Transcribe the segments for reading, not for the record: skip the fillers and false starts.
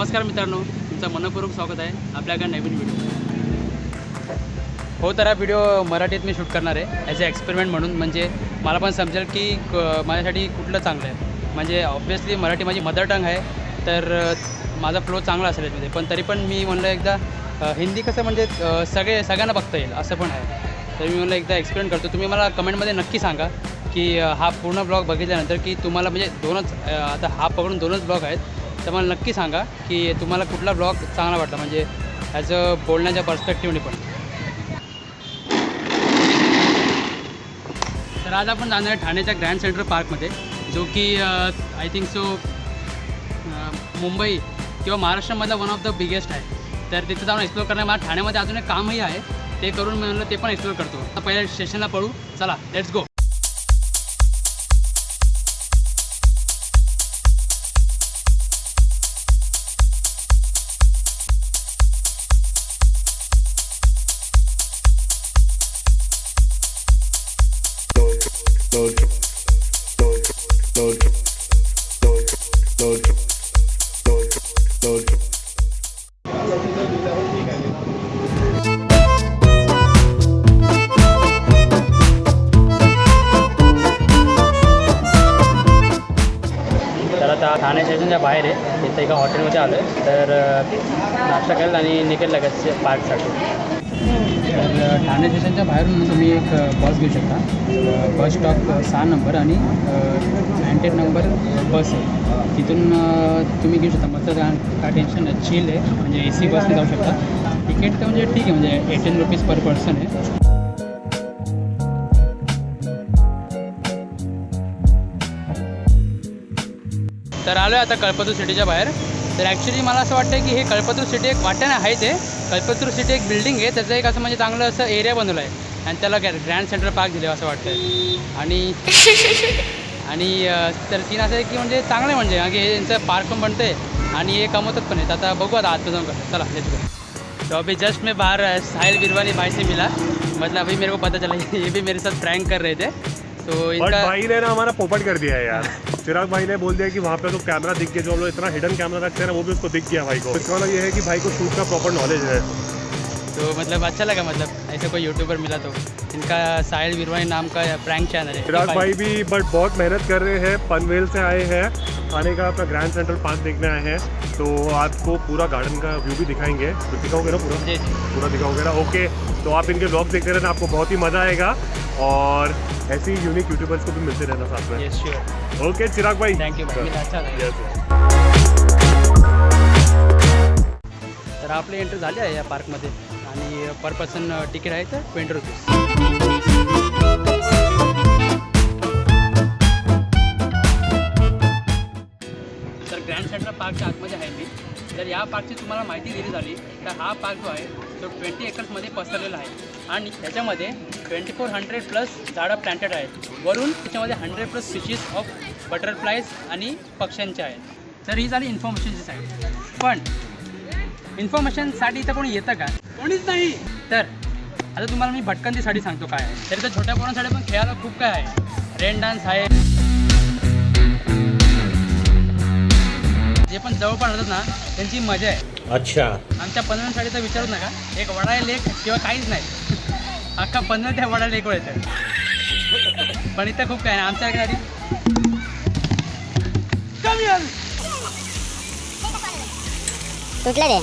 नमस्कार मित्रांनो, तुमचं मनपूर्वक स्वागत आहे आपल्याकडे नवीन व्हिडिओ. हो, तर हा व्हिडिओ मराठीत मी शूट करणार आहे ॲज अ एक्सपेरिमेंट म्हणून. म्हणजे मला पण समजेल की माझ्यासाठी कुठलं चांगलं आहे. म्हणजे ऑब्व्हियसली मराठी माझी मदर टंग आहे, तर माझा फ्लो चांगला असेल यामध्ये. पण तरी पण मी म्हणलं एकदा हिंदी कसं म्हणजे सगळ्यांना बघता येईल असं पण आहे. तर मी म्हणलं एकदा एक्सप्लेन करतो. तुम्ही मला कमेंटमध्ये नक्की सांगा की हा पूर्ण ब्लॉग बघितल्यानंतर की तुम्हाला म्हणजे आता हा पकडून दोनच ब्लॉग आहेत, तर मला नक्की सांगा की तुम्हाला कुठला ब्लॉग चांगला वाटला, म्हणजे ॲज अ बोलण्याच्या पर्स्पेक्टिव्हने पण. तर आज आपण जाणार आहे ठाण्याच्या ग्रँड सेंट्रल पार्कमध्ये, जो की आय थिंक सो मुंबई किंवा महाराष्ट्रामधला वन ऑफ द बिगेस्ट आहे. तर तिथे जाऊन एक्सप्लोर करणार. मला ठाण्यामध्ये अजून एक कामही आहे, ते करून मी म्हणलं ते पण एक्सप्लोर करतो. आता पहिल्या स्टेशनला पळू, चला लेट्स गो. तर आता ठाणे स्टेशनच्या बाहेर आहे, इथं एका हॉटेलमध्ये आलो आहे. तर नाश्ता करेल आणि निघेल लगेच पार्कसाठी. तर ठाणे स्टेशनच्या बाहेरून तुम्ही एक बस घेऊ शकता. बस स्टॉप 6 नंबर आणि 98 नंबर बस आहे. तिथून तुम्ही घेऊ शकता. मस्त काय टेन्शन नाही, चिल आहे. म्हणजे AC बसने जाऊ शकता. तिकीट तर म्हणजे ठीक आहे, म्हणजे 18 रुपीज पर पर्सन आहे. तर आलो आहे आता कल्पतरू सिटीच्या बाहेर. तर ॲक्च्युली मला असं वाटतं की हे कल्पतरू सिटी एक वाटेनं आहे. ते कल्पतरू सिटी एक बिल्डिंग आहे, त्याचं एक असं म्हणजे चांगलं असं एरिया बनवलं आहे आणि त्याला ग्रँड सेंट्रल पार्क दिलं असं वाटतं आहे. आणि तर तीन असं आहे की म्हणजे चांगलं आहे, म्हणजे की यांचं पार्क पण बनतं आहे आणि हे कमवतात पण आहेत. आता बघू आता आजचं जाऊन कसं. चला लेट्स गो. तो अभी जस्ट मैं बाहर साहिल बिरवानी भाई से मिला. मतलब अभी मेरे को पता चला ये भी मेरे साथ प्रैंक कर रहे थे. तो इनका भाई ने ना हमारा पोपट कर दिया है यार. चिराग भाई ने बोल दिया कि वहाँ पे तो कैमरा दिख गया, जो हम लोग इतना हिडन कैमरा रखते हैं ना, वो भी उसको दिख गया भाई को. इसका मतलब ये है कि भाई को शूट का प्रॉपर नॉलेज है. तो मतलब अच्छा लगा, मतलब ऐसे कोई यूट्यूबर मिला. तो इनका साहिल बिरवानी नाम का प्रैंक चैनल है. चिराग भाई भी बट बहुत मेहनत कर रहे हैं. पनवेल से आए हैं, ठाणे का अपना ग्रैंड सेंट्रल पार्क देखने आए हैं. तो आपको पूरा गार्डन का व्यू भी दिखाएंगे. तो दिखाओगे ना पूरा दिखाओगे ना. ओके, तो आप इनके ब्लॉग देखते रहना, आपको बहुत ही मज़ा आएगा. और ऐसे ही यूनिक यूट्यूबर्स को भी मिलते रहना साथ में. Yes sure. ओके चिराग भाई, थँक यू. अच्छा लगा. तर आपली एंट्री झाली आहे या पार्कमध्ये आणि पर पर्सन तिकीट आहे तर 20 रुपीज. तर ग्रँड सेंट्रल पार्कच्या आतमध्ये आहे मी. जर या पार्कची तुम्हाला माहिती दिली झाली तर हा पार्क जो आहे तो 20 एकर्समध्ये पसरलेला आहे आणि त्याच्यामध्ये 2400+ झाडं प्लॅन्टेड आहेत. वरून त्याच्यामध्ये 100+ स्पीशीज ऑफ बटरफ्लायज आणि पक्ष्यांचे आहेत. तर ही झाली इन्फॉर्मेशनची साईड. पण इन्फॉर्मेशनसाठी इथं कोणी येतं का? कोणीच नाही. तर आता तुम्हाला मी भटकंतीसाठी सांगतो काय आहे. तरी तर छोट्या पोरांसाठी पण खेळायला खूप काय आहे. रेन डान्स आहे. जे पण जवळपास होतात ना त्यांची मजा आहे. अच्छा, आमच्या पनवेलसाठी तर विचारूच नका. एक वडाळा लेक किंवा काहीच नाही. अख्खा पनवेल त्या वडाळा लेकवर येतं. पण इथं खूप काय नाही. आमच्या आधी तुटलं रे.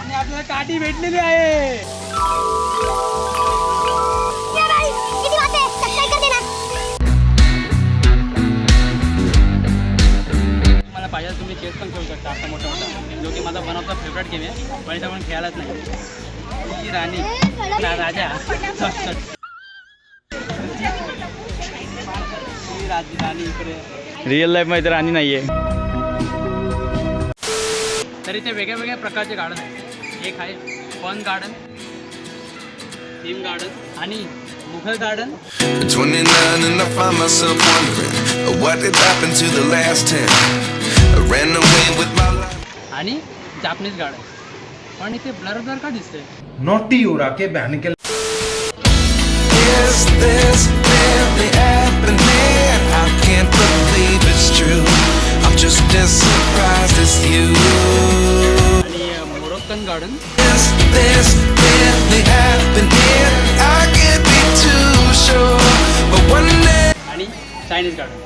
आणि आपल्याला काठी भेटलेली आहे. मला पाहिजे तुम्ही चेस पण खेळू शकता. असा मोठा मोठा, जो की माझा one of the favourite game आहे. पण इथं पण खेळायलाच नाही. ही राणी राजा राणी इकडे रिअल लाईफ मध्ये राणी नाहीये. तर इथे वेगळ्या वेगळ्या प्रकारचे गार्डन आहेत. एक आहे फन गार्डन, थीम गार्डन आणि Mughal garden. 29 and I find myself wondering what did happen to the last 10. I ran away with my life. आणि जापनीज गार्डन. पण इथे ब्लर ब्लर का दिसते? नॉटी हो रहा के बहन के. Is this really happening? I can't rock garden. This really happened here. I can't be too sure, but one day आणि चायनीज गार्डन.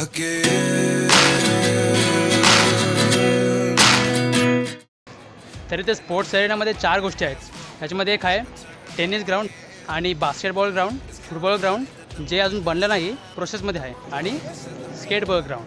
again. तरी ते स्पोर्ट्स एरियामध्ये 4 गोष्टी आहेत. त्याच्यामध्ये एक आहे टेनिस ग्राउंड आणि बास्केटबॉल ग्राउंड, फुटबॉल ग्राउंड जे अजून बनलं नाही, प्रोसेसमध्ये आहे, आणि स्केटबॉल ग्राउंड.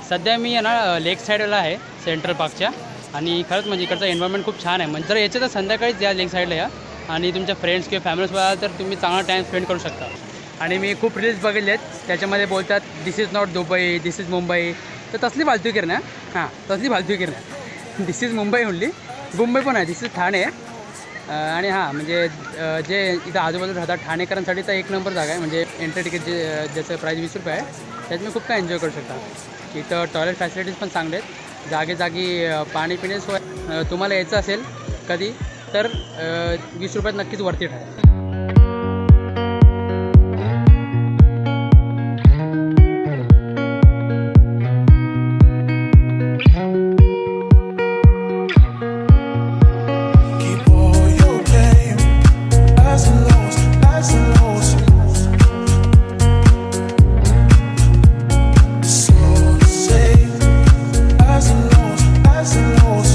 सध्या मी आहे ना लेक साईडला आहे सेंट्रल पार्कच्या, आणि खरंच म्हणजे इकडचं एन्व्हायरमेंट खूप छान आहे. म्हणजे जर याचं तर संध्याकाळीच या लेक साईडला या, आणि तुमच्या फ्रेंड्स किंवा फॅमिलीसोबत आला तर तुम्ही चांगला टाईम स्पेंड करू शकता. आणि मी खूप रील्स बघितले आहेत, त्याच्यामध्ये बोलतात this is not Dubai, this is Mumbai. तर तसली फालतू किरणं, हां तसली फालतू किरणं. This is Mumbai only. Mumbai पण आहे, दिस इज ठाणे. आणि हां म्हणजे जे इथं आजूबाजूला राहतात ठाणेकरांसाठी तर एक नंबर जागा आहे. म्हणजे एंट्री तिकीट ज्याचं प्राईस 20 रुपये आहे, त्यात मी खूप काय एन्जॉय करू शकता. इथं टॉयलेट फॅसिलिटीज पण चांगले आहेत, जागी पाणी पिणे सोय. तुम्हाला यायचं असेल कधी तर 20 रुपयात नक्कीच वरती ठरेल. Keep all your game, highs and lows, highs and lows. So say, highs and lows, highs and lows.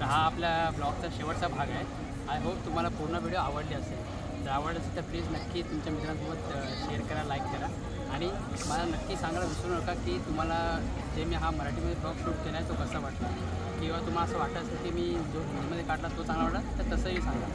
हा आपल्या ब्लॉगचा शेवटचा भाग आहे. आय होप तुम्हाला पूर्ण व्हिडिओ आवडली असेल. जर आवडलं असेल तर प्लीज नक्की तुमच्या मित्रांसोबत शेअर करा, लाईक करा, आणि मला नक्की सांगायला विसरू नका की तुम्हाला जे मी हा मराठीमध्ये ब्लॉग शूट केला आहे तो कसा वाटला, किंवा तुम्हाला असं वाटत असेल की मी जो हिंदीमध्ये काढला तो चांगला वाटला तर तसंही सांगा.